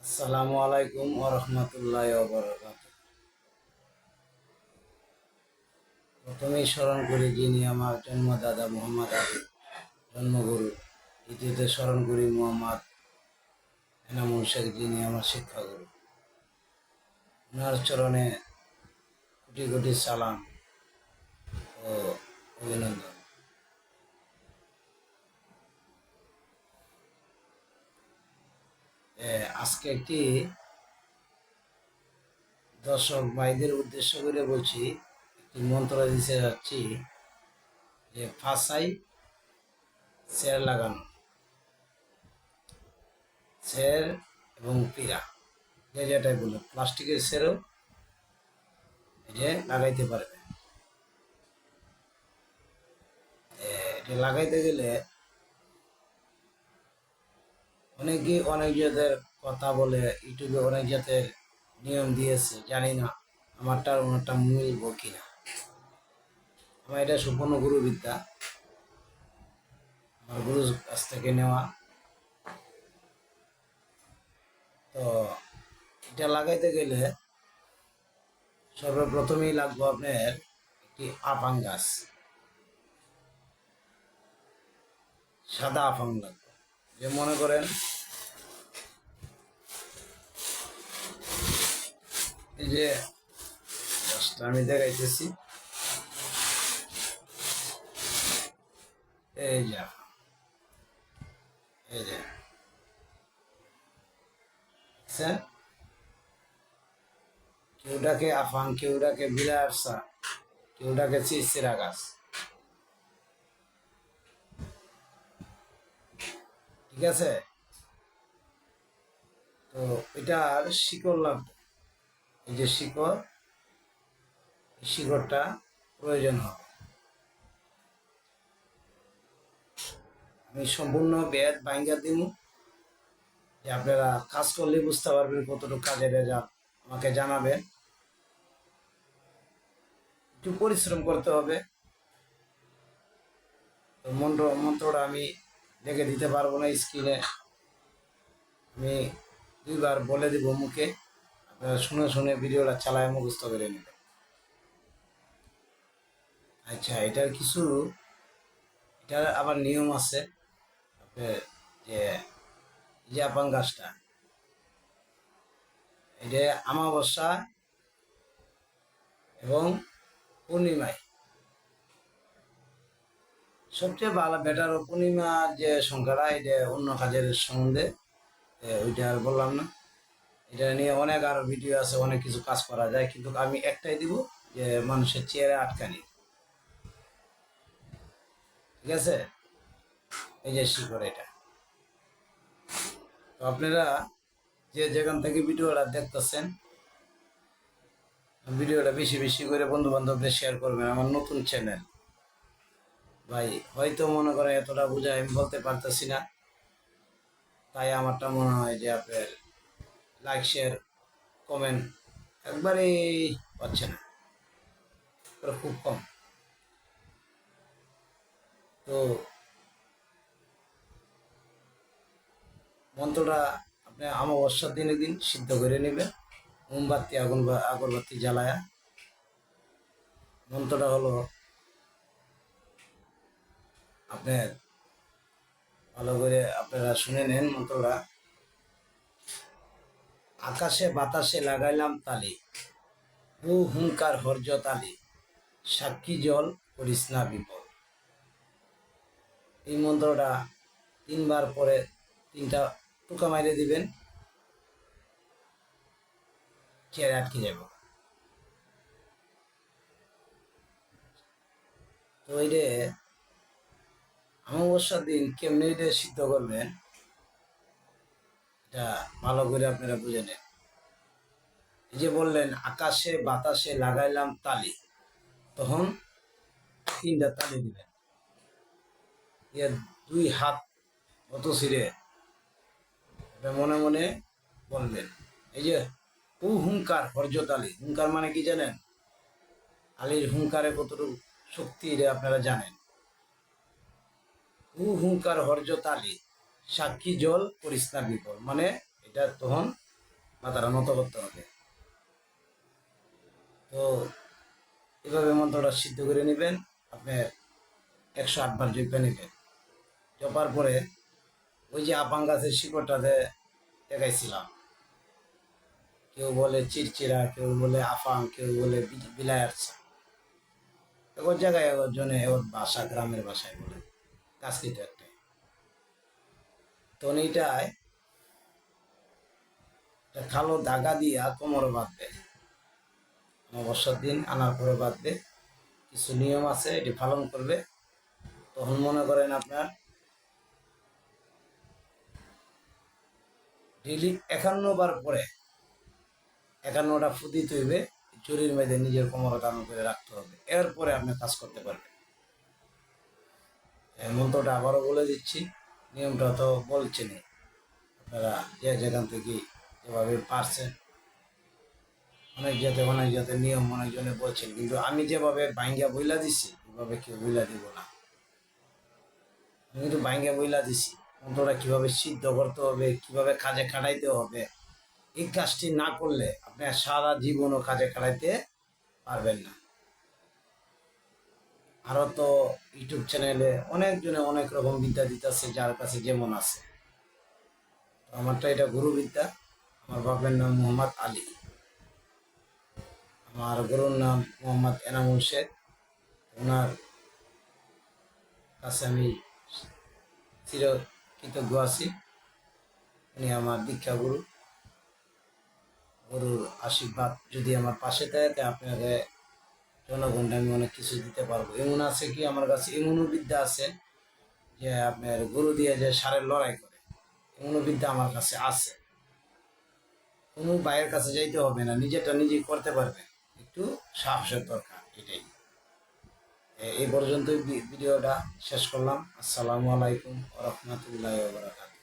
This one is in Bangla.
আসসালামু আলাইকুম ওয়া রাহমাতুল্লাহি ওয়া বারাকাতুহু। প্রথমেই স্মরণ করি যিনি আমার জন্মদাতা মুহাম্মদ আলী, জন্মগুরু। দ্বিতীয়তে স্মরণ করি মুহাম্মদ এনামুল শেখ, যিনি আমার শিক্ষাগুরু। ওনার চরণে কোটি কোটি সালাম ও অভিনন্দন। আজকে একটি দর্শক ভাইদের উদ্দেশ্য করে বলছি, একটি মন্ত্র দিতে যাচ্ছি যে ফাঁসাই সের লাগানো, সের এবং পিরা যে যেটাই বলুন, প্লাস্টিকের সেরও এটা লাগাইতে পারবে। এটা লাগাইতে গেলে অনেকেই অনেক জাতের কথা বলে, ইউটিউবে অনেক জাতের নিয়ম দিয়েছে, জানি না আমারটার ওনারটা মিলব কিনা। আমার এটা সম্পূর্ণ গুরুবিদ্যা, আমার গুরুর কাছ থেকে নেওয়া। তো এটা লাগাইতে গেলে সর্বপ্রথমেই লাগবে আপনার একটি আফাং গাছ, সাদা আফাং লাগবে। যে মনে করেন এই যে গাছটা আমি দেখাইতেছি, এই যে এই যে দেখছেন, কেউটাকে আফাং, কেউটাকে বিলারসা, কেউটাকে চিরচিরা গাছ। ঠিক আছে, তো এটার শিকড় লাগবে। এই যে শিকড়, শিকড়টা প্রয়োজন হবে। আমি সম্পূর্ণ বেদ ভাঙ্গা দিব, যে আপনারা কাজ করলে বুঝতে পারবেন কতটুকু কাজের রেজাল্ট। আমাকে জানাবেন, একটু পরিশ্রম করতে হবে। তো মন্ত্রটা আমি দেখে দিতে পারবো না স্ক্রিনে, আমি দুইবার বলে দিব মুখে, আপনারা শুনে শুনে ভিডিওটা চালায় মুখস্থ করে নেবেন। আচ্ছা, এটার কিছু, এটার আবার নিয়ম আছে। আপনার যে জাপান গাছটা, এটা অমাবস্যা এবং পূর্ণিমায় সবচেয়ে ভালো, বেটার। পূর্ণিমার যে সংখ্যাটা, এটা অন্য কাজের সম্বন্ধে ওইটা আর বললাম না। এটা নিয়ে অনেক আরো ভিডিও আছে, অনেক কিছু কাজ করা যায়, কিন্তু আমি একটাই দিব, যে মানুষের চেয়ারে আটকানি। ঠিক আছে, এই যে শিকড় এটা। তো আপনারা যে যেখান থেকে ভিডিওটা দেখতেছেন, ভিডিওটা বেশি বেশি করে বন্ধু বান্ধবদের শেয়ার করবেন। আমার নতুন চ্যানেল ভাই, হয়তো মনে করেন এতটা বোঝা আমি বলতে পারতেছি না, তাই আমারটা মনে হয় যে আপনার লাইক শেয়ার কমেন্ট একবারেই পাচ্ছে না, খুব কম। তো মন্ত্রটা আপনি অমাবস্যার দিন সিদ্ধ করে নেবেন, মোমবাতি আগুন বা আগরবাতি জ্বালায়া। মন্ত্রটা হলো আপনার, ভালো করে আপনারা শুনে নেন মন্ত্রটা। আকাশে বাতাসে লাগাইলাম তালি, হু হুঙ্কার হর্য তালি, সাক্ষী জল করিস না বিপদ। এই মন্ত্রটা তিনবার পরে তিনটা টুকা মাইরে দিবেন, চেয়ারে আটকে যাব। তো এটা অমাবস্যার দিন কেমনি এটা সিদ্ধ করবেন, এটা ভালো করে আপনারা বুঝে নেন। এই যে বললেন আকাশে বাতাসে লাগাইলাম তালি, তখন তিনটা তালি দিবেন, এর দুই হাত অত ছিঁড়ে এটা মনে মনে বলবেন। এই যে হু হুঙ্কার হর্য তালি, হুঙ্কার মানে কি জানেন? আলীর হুঙ্কারে কতটুকু শক্তি এটা আপনারা জানেন। হুঙ্কার হর্য তালি, সাক্ষী জল করিস না বিপদ, মানে এটা তখন মাথাটা নত করতে হবে। তো এভাবে মন্ত্রটা সিদ্ধ করে নেবেন। আপনি 108 বার জপে নেবেন। জপার পরে ওই যে আপাং গাছের শিকড়টাতে দেখাইছিলাম, কেউ বলে চিরচিরা, কেউ বলে আফাং, কেউ বলে বিলায়ার চা। এক জায়গায় একজনে ওর ভাষা গ্রামের ভাষায় বলে কাজকিত একটাই। তো এইটায় কালো দাগা দিয়া কোমরে বাঁধবে। অমাবস্যার দিন আনার পরে বাঁধবে। কিছু নিয়ম আছে, এটি পালন করবে। তখন মনে করেন আপনার ডেইলি 51 বার পরে 51টা ফু দিতে হইবে। চুরির মেয়েদের নিজের কোমরে ধারণ করে রাখতে হবে। এরপরে আপনি কাজ করতে পারবেন। মন্ত্রটা আবারও বলে দিচ্ছি, নিয়মটা তো বলছেনই, আপনারা যে যেখান থেকে যেভাবে পারছেন, অনেক যাতে নিয়ম অনেকজনে বলছেন, কিন্তু আমি যেভাবে বাইঙ্গা বইলা দিছি ওইভাবে কেউ বইলা দিব না। আমি কিন্তু বাইঙ্গা বইলা দিছি মন্ত্রটা কিভাবে সিদ্ধ করতে হবে, কিভাবে কাজে খাটাইতে হবে। এই কাজটি না করলে আপনি সারা জীবনও কাজে খাটাইতে পারবেন না। আরো তো ইউটিউব চ্যানেলে অনেকজনে অনেক রকম বিদ্যা দিতেছে, যার কাছে যেমন আছে। আমারটা এটা গুরুবিদ্যা। আমার বাপের নাম মোহাম্মদ আলী, আমার গুরুর নাম মোহাম্মদ এনামুল শেখ। ওনার কাছে আমি চিরকৃতজ্ঞ আছি। উনি আমার দীক্ষা গুরু। গুরুর আশীর্বাদ যদি আমার পাশে থাকে, আপনাকে জনগণটা আমি অনেক কিছু দিতে পারবো। এমন আছে কি আমার কাছে এমনও বিদ্যা আছে যে আপনার গরু দিয়ে যে সারের লড়াই করে, এমনও বিদ্যা আমার কাছে আছে। কোনো ভাইয়ের কাছে যাইতে হবে না, নিজেরটা নিজেই করতে পারবে। একটু সাহসের দরকার, এটাই। এই পর্যন্তই ভিডিওটা শেষ করলাম। আসসালামু আলাইকুম ওয়া রাহমাতুল্লাহি ওয়া বারাকাতুহু।